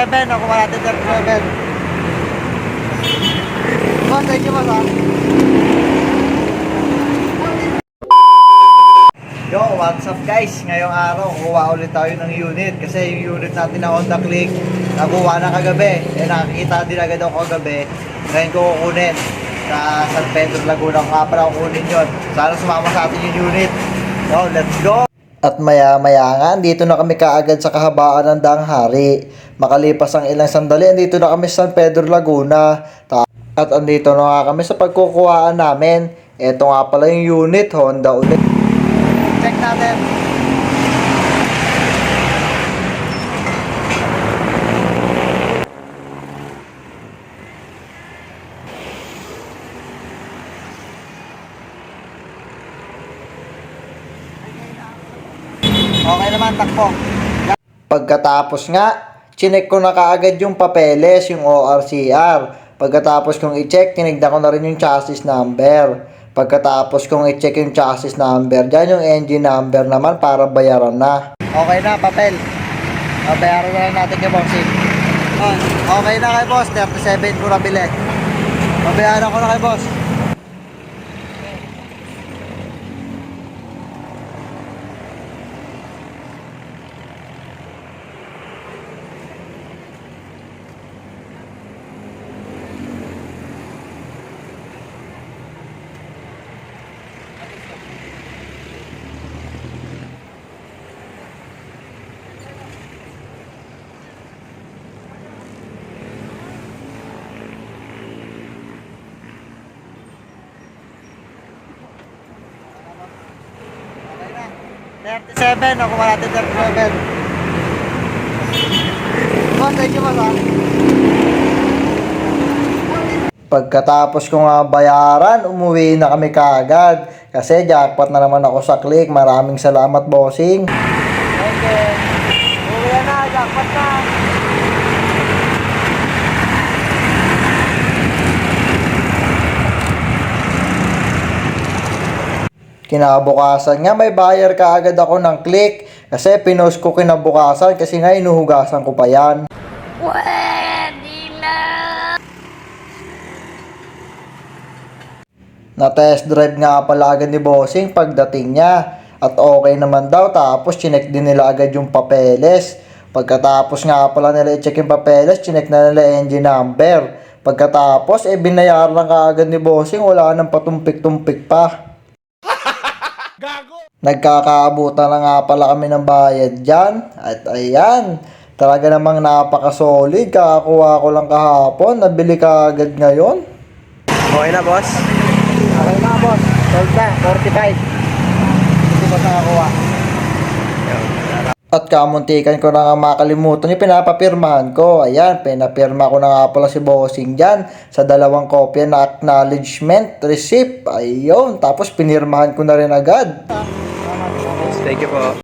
37, nakuha natin 37. Boss, thank you boss ha. Yo, what's up guys? Ngayong araw, kuha ulit tayo ng unit. Kasi yung unit natin na Honda Click, nakuha na kagabi. Nakakita din agad ako kagabi. Ngayon ko kukunin sa San Pedro, Laguna. Kung nga pala kukunin yun. Sana sumama sa atin yung unit. Yo, let's go! At maya-maya nga, dito na kami kaagad sa kahabaan ng Danghari. Makalipas ang ilang sandali, andito na kami sa San Pedro, Laguna. At andito na nga kami sa pagkukuhaan namin. Ito nga pala yung unit, Honda ulit. Check natin. Okay naman, takbo. Pagkatapos nga, chinek ko na kaagad yung papeles, yung ORCR. Pagkatapos kong i-check, tinignan ko na rin yung chassis number. Pagkatapos kong i-check yung chassis number, dyan yung engine number naman para bayaran na. Okay na, papel. Bayaran na lang natin kay bossing. Okay na kay boss, 37 ko nabili. Babayaran ko na kay boss. Okay na. 37, nakuha natin 37. Boss, thank you boss ha. Pagkatapos ko nga bayaran, umuwi na kami kaagad. Kasi jackpot na naman ako sa Click. Maraming salamat bossing. Okay. Uwi na, jackpot na. Kinabukasan nga may bayar kaagad ako ng Click kasi pinost ko kinabukasan kasi nga inuhugasan ko pa yan. Pwede na! Na-test drive nga pala agad ni bossing pagdating niya at okay naman daw, tapos chinek din nila agad yung papeles. Pagkatapos nga pala nila i-check yung papeles, chinek na nila engine number. Pagkatapos binayaran lang kaagad ni bossing, wala nang patumpik-tumpik pa. Nagkakaabutan na nga pala kami ng bayad dyan. At ayan, talaga namang napaka-solid. Kakakuha ko lang kahapon, nabili ka agad ngayon. Okay na boss? Okay na boss, sold na, 45. Hindi ba nakakuha? At kamuntikan ko na nga makalimutan yung pinapapirmahan ko. Ayan, pinapirma ko na nga pala si bossing dyan sa 2 kopya na acknowledgement receipt. Ayun, tapos pinirmahan ko na rin agad. Thank you po.